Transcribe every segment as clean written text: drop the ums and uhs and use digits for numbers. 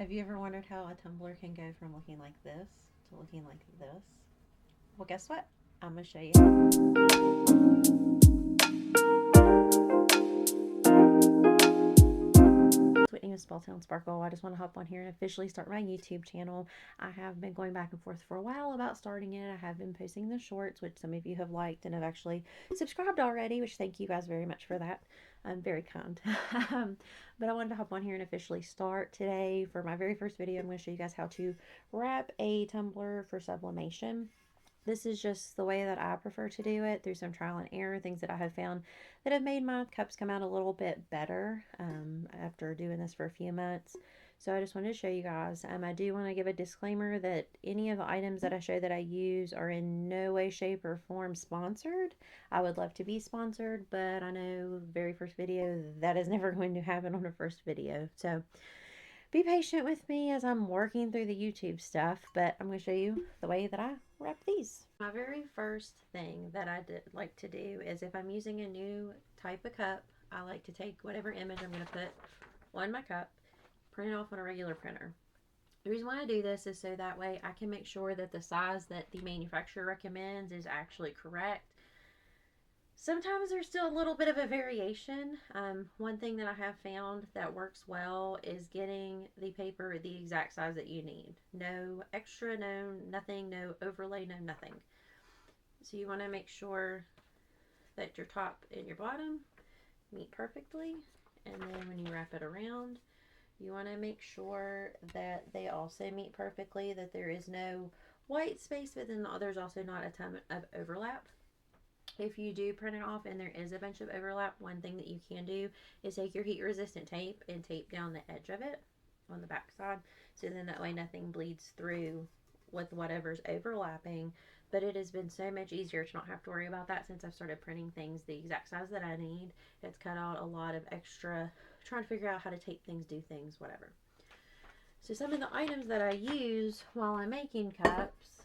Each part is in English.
Have you ever wondered how a tumbler can go from looking like this to looking like this? Well, guess what? I'm going to show you. Whitney with Spell Town Sparkle. I just want to hop on here and officially start my YouTube channel. I have been going back and forth for a while about starting it. I have been posting the shorts, which some of you have liked and have actually subscribed already, which thank you guys very much for that. I'm very kind. But I wanted to hop on here and officially start today. For my very first video, I'm going to show you guys how to wrap a tumbler for sublimation. This is just the way that I prefer to do it, through some trial and error, things that I have found that have made my cups come out a little bit better after doing this for a few months. So I just wanted to show you guys. I do want to give a disclaimer that any of the items that I show that I use are in no way, shape, or form sponsored. I would love to be sponsored, but I know very first video, that is never going to happen on a first video. So be patient with me as I'm working through the YouTube stuff, but I'm going to show you the way that I wrap these. My very first thing that I like to do is, if I'm using a new type of cup, I like to take whatever image I'm going to put on my cup, print it off on a regular printer. The reason why I do this is so that way I can make sure that the size that the manufacturer recommends is actually correct. Sometimes there's still a little bit of a variation. One thing that I have found that works well is getting the paper the exact size that you need. No extra, no nothing, no overlay, no nothing. So you want to make sure that your top and your bottom meet perfectly. And then when you wrap it around, you want to make sure that they also meet perfectly, that there is no white space, but then there's also not a ton of overlap. If you do print it off and there is a bunch of overlap, one thing that you can do is take your heat resistant tape and tape down the edge of it on the back side, so then that way nothing bleeds through with whatever's overlapping. But it has been so much easier to not have to worry about that since I've started printing things the exact size that I need. It's cut out a lot of extra trying to figure out how to tape things, do things, whatever. So some of the items that I use while I'm making cups,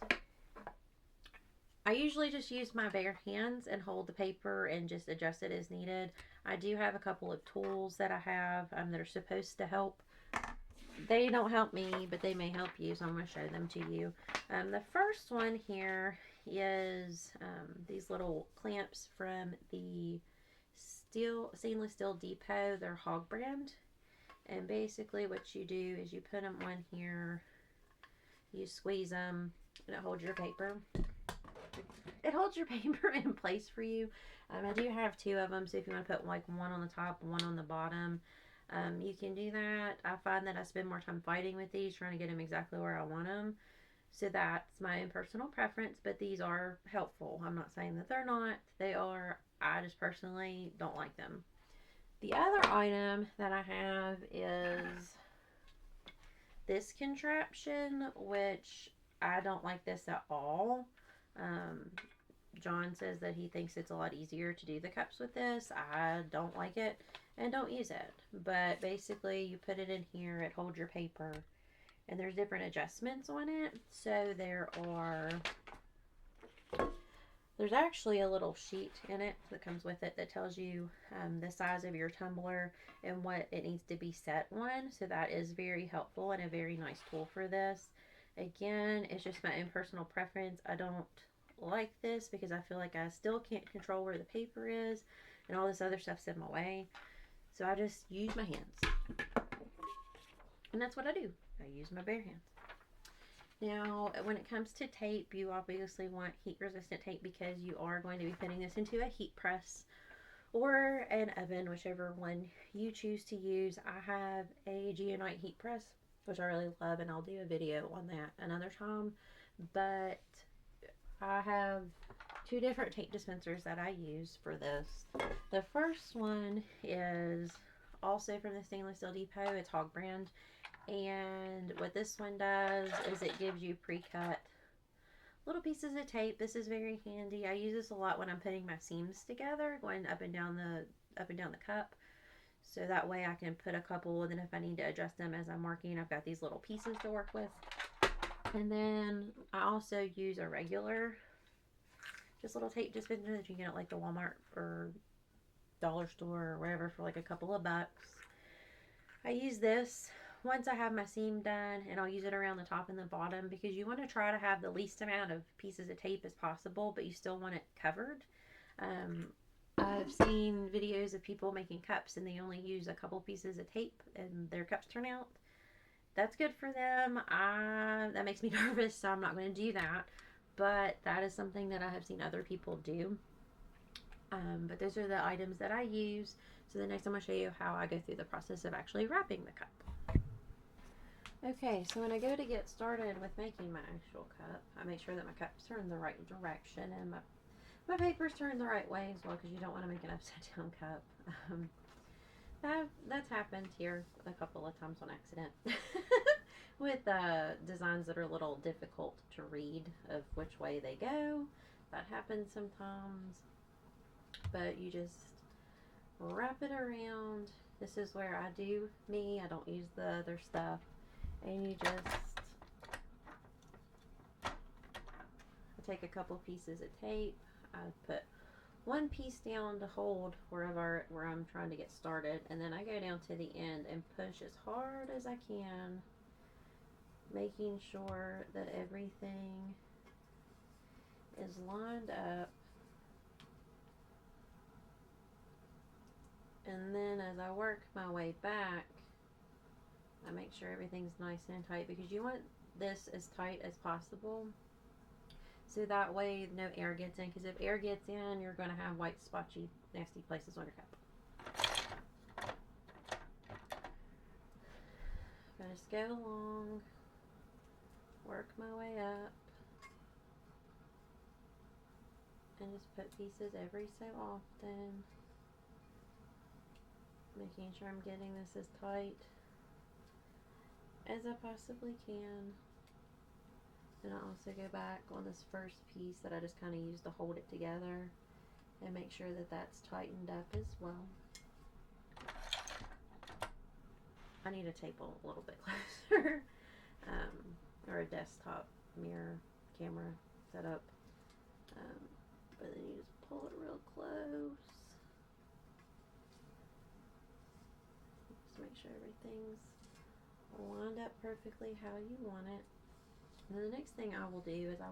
I usually just use my bare hands and hold the paper and just adjust it as needed. I do have a couple of tools that I have that are supposed to help. They don't help me, but they may help you, so I'm going to show them to you. The first one here is these little clamps from the stainless steel depot. They're Hog brand. And basically what you do is you put them on here, you squeeze them, and it holds your paper. It holds your paper in place for you. I do have two of them, so if you want to put like one on the top and one on the bottom, you can do that. I find that I spend more time fighting with these, trying to get them exactly where I want them. So that's my own personal preference, but these are helpful. I'm not saying that they're not. They are. I just personally don't like them. The other item that I have is this contraption, which I don't like this at all. John says that he thinks it's a lot easier to do the cups with this. I don't like it and don't use it. But basically, you put it in here, it holds your paper, and there's different adjustments on it. So there's actually a little sheet in it that comes with it that tells you the size of your tumbler and what it needs to be set on. So that is very helpful and a very nice tool for this. Again, it's just my own personal preference. I don't like this because I feel like I still can't control where the paper is and all this other stuff's in my way. So I just use my hands. And that's what I do. I use my bare hands. Now, when it comes to tape, you obviously want heat resistant tape because you are going to be putting this into a heat press or an oven, whichever one you choose to use. I have a Geonite heat press, which I really love, and I'll do a video on that another time. But I have two different tape dispensers that I use for this. The first one is also from the Stainless Steel Depot. It's Hog brand. And what this one does is it gives you pre-cut little pieces of tape. This is very handy. I use this a lot when I'm putting my seams together, going up and down the cup. So that way I can put a couple, and then if I need to adjust them as I'm working, I've got these little pieces to work with. And then I also use a regular, just little tape dispenser that you can get at like the Walmart or dollar store or wherever for like a couple of bucks. I use this once I have my seam done, and I'll use it around the top and the bottom, because you want to try to have the least amount of pieces of tape as possible, but you still want it covered. I've seen videos of people making cups and they only use a couple pieces of tape and their cups turn out. That's good for them. That makes me nervous, so I'm not going to do that. But that is something that I have seen other people do. But those are the items that I use. So the next I'm going to show you how I go through the process of actually wrapping the cup. Okay, so when I go to get started with making my actual cup, I make sure that my cups are in the right direction and my papers turn the right way as well, because you don't want to make an upside down cup. That's happened here a couple of times on accident with designs that are a little difficult to read of which way they go. That happens sometimes, but you just wrap it around. This is where I do me. I don't use the other stuff, and you just take a couple pieces of tape. I put one piece down to hold where I'm trying to get started, and then I go down to the end and push as hard as I can, making sure that everything is lined up. And then as I work my way back, I make sure everything's nice and tight, because you want this as tight as possible, so that way no air gets in, because if air gets in, you're going to have white, spotchy, nasty places on your cup. I just go along, work my way up, and just put pieces every so often, making sure I'm getting this as tight as I possibly can. And I also go back on this first piece that I just kind of used to hold it together and make sure that that's tightened up as well. I need a table a little bit closer, or a desktop mirror camera setup. But then you just pull it real close. Just make sure everything's lined up perfectly how you want it. And then the next thing I will do is I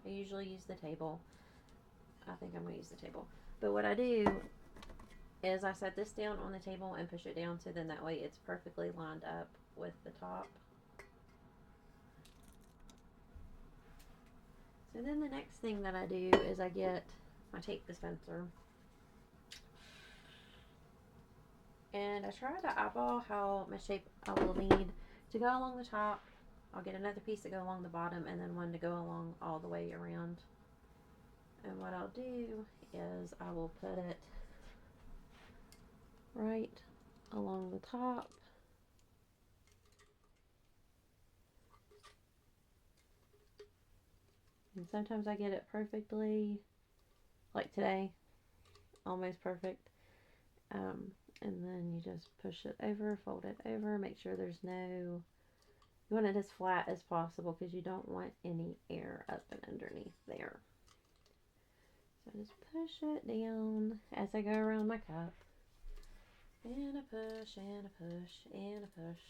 usually use the table. I think I'm going to use the table. But what I do is I set this down on the table and push it down, so then that way it's perfectly lined up with the top. So then the next thing that I do is I get my tape dispenser. And I try to eyeball how much tape I will need to go along the top. I'll get another piece to go along the bottom, and then one to go along all the way around. And what I'll do is I will put it right along the top. And sometimes I get it perfectly, like today, almost perfect. And then you just push it over, fold it over, make sure there's no, you want it as flat as possible, because you don't want any air up and underneath there. So I just push it down as I go around my cup. And I push, and I push, and I push.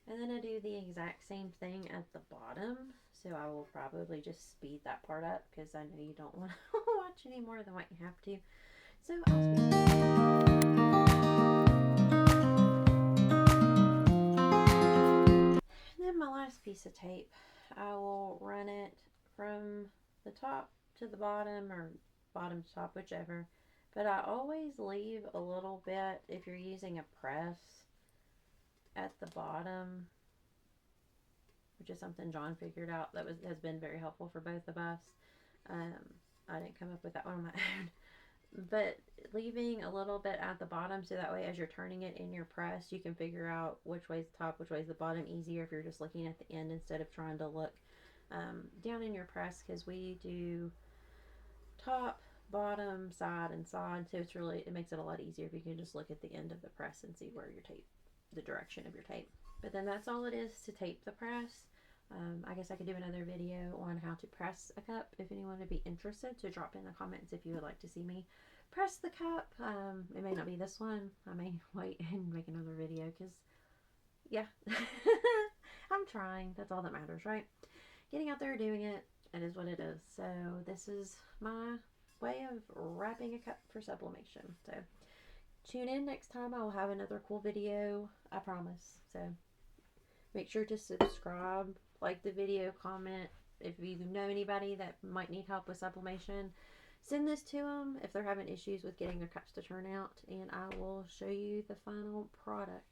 And then I do the exact same thing at the bottom. So I will probably just speed that part up, because I know you don't want to watch any more than what you have to. So I'll speed it up. Then my last piece of tape, I will run it from the top to the bottom, or bottom to top, whichever. But I always leave a little bit, if you're using a press, at the bottom, which is something John figured out that has been very helpful for both of us. I didn't come up with that one on my own. But leaving a little bit at the bottom, so that way as you're turning it in your press, you can figure out which way's the top, which way's the bottom easier if you're just looking at the end instead of trying to look down in your press, because we do top, bottom, side, and side, so it makes it a lot easier if you can just look at the end of the press and see where your tape, the direction of your tape. But then that's all it is to tape the press. I guess I could do another video on how to press a cup if anyone would be interested. So drop in the comments if you would like to see me press the cup. It may not be this one. I may wait and make another video, because yeah. I'm trying. That's all that matters, right? Getting out there doing it. It is what it is. So this is my way of wrapping a cup for sublimation. So tune in next time. I will have another cool video. I promise. So make sure to subscribe, like the video, comment. If you know anybody that might need help with sublimation, send this to them if they're having issues with getting their cups to turn out, and I will show you the final product.